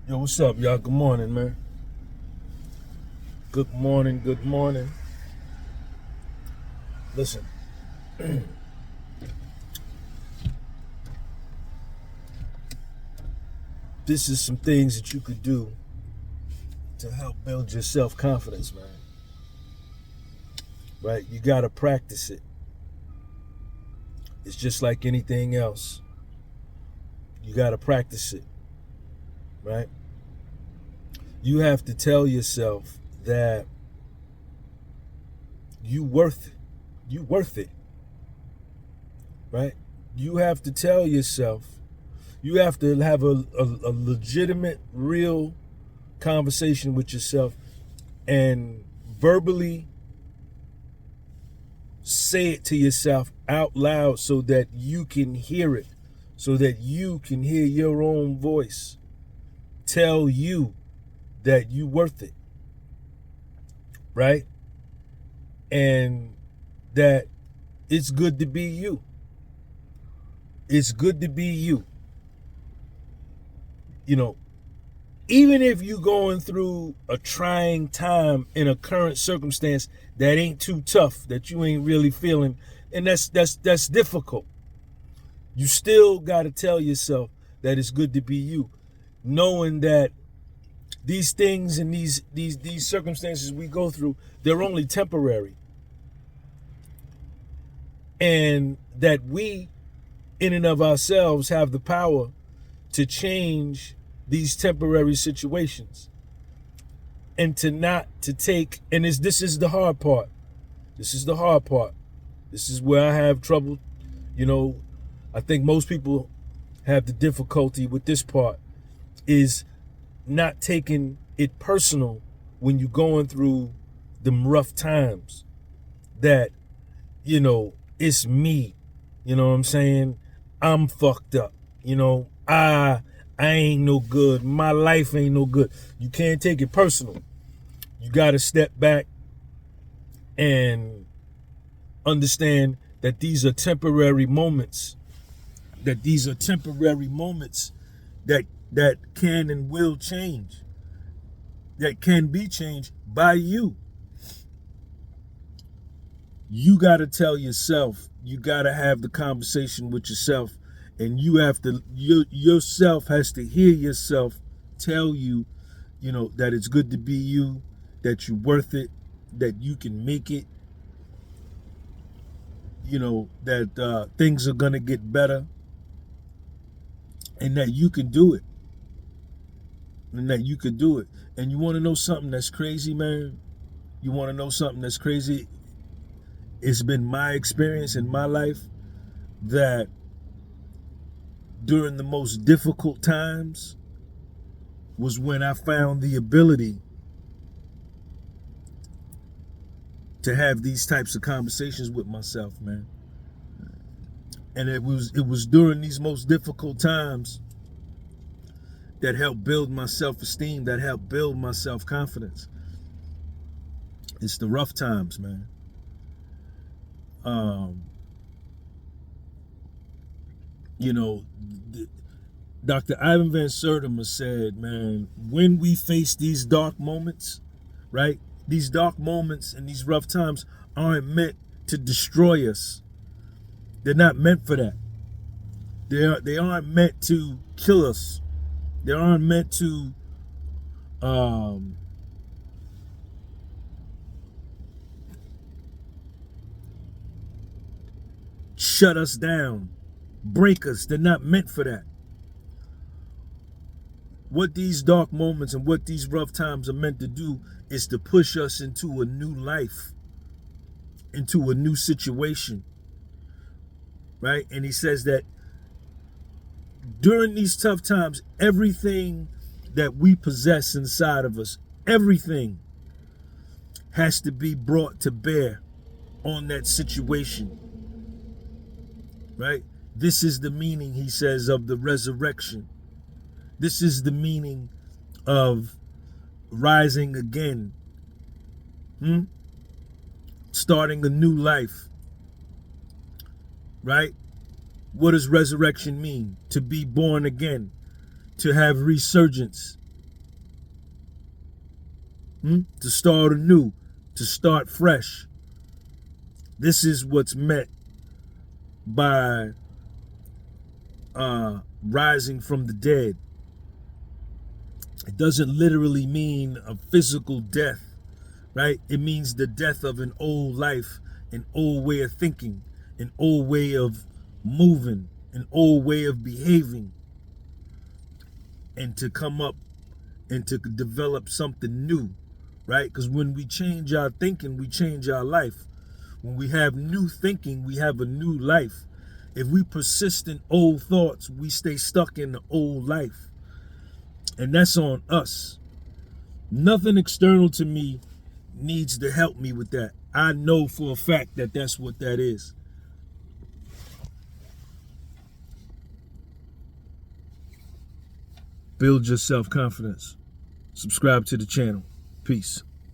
Yo, what's up, y'all? Good morning, man. Good morning, good morning. Listen, this is some things that you could do to help build your self-confidence, man. Right? You got to practice it. It's just like anything else. You got to practice it, right? You have to tell yourself that you worth it. You worth it, right? You have to tell yourself, you have to have a legitimate, real conversation with yourself and verbally say it to yourself out loud so that you can hear it, so that you can hear your own voice tell you that you worth it, right? And that it's good to be you. It's good to be you. You know, even if you're going through a trying time in a current circumstance that ain't too tough, that you ain't really feeling, and that's difficult. You still got to tell yourself that it's good to be you, knowing that these things and these circumstances we go through, they're only temporary. And that we, in and of ourselves, have the power to change these temporary situations. And to take, and this is the hard part. This is the hard part. This is where I have trouble. You know, I think most people have the difficulty with this part, is not taking it personal when you're going through them rough times. That, you know, it's me. You know what I'm saying? I'm fucked up. You know, I ain't no good. My life ain't no good. You can't take it personal. You got to step back and understand that these are temporary moments. That these are temporary moments that can and will change. That can be changed by you. You got to tell yourself, you got to have the conversation with yourself, and you have to, yourself has to hear yourself tell you, you know, that it's good to be you, that you're worth it, that you can make it, you know, that things are going to get better, and that you can do it. And that you could do it. And you want to know something that's crazy, man? You want to know something that's crazy? It's been my experience in my life that during the most difficult times was when I found the ability to have these types of conversations with myself, man. And it was during these most difficult times that helped build my self-esteem, that helped build my self-confidence. It's the rough times, man. You know, Dr. Ivan Van Sertima said, man, when we face these dark moments, right? These dark moments and these rough times aren't meant to destroy us. They're not meant for that. They aren't meant to kill us. They aren't meant to shut us down, break us. They're not meant for that. What these dark moments and what these rough times are meant to do is to push us into a new life, into a new situation, right? And he says that during these tough times, everything that we possess inside of us, everything has to be brought to bear on that situation, right? This is the meaning, he says, of the resurrection. This is the meaning of rising again, starting a new life, right? What does resurrection mean? To be born again, to have resurgence, to start anew, to start fresh. This is what's meant by rising from the dead. It doesn't literally mean a physical death, right? It means the death of an old life, an old way of thinking, an old way of moving, an old way of behaving, and to come up and to develop something new, right? Because when we change our thinking, we change our life. When we have new thinking, we have a new life. If we persist in old thoughts, we stay stuck in the old life. And that's on us. Nothing external to me needs to help me with that. I know for a fact that that's what that is. Build your self-confidence. Subscribe to the channel. Peace.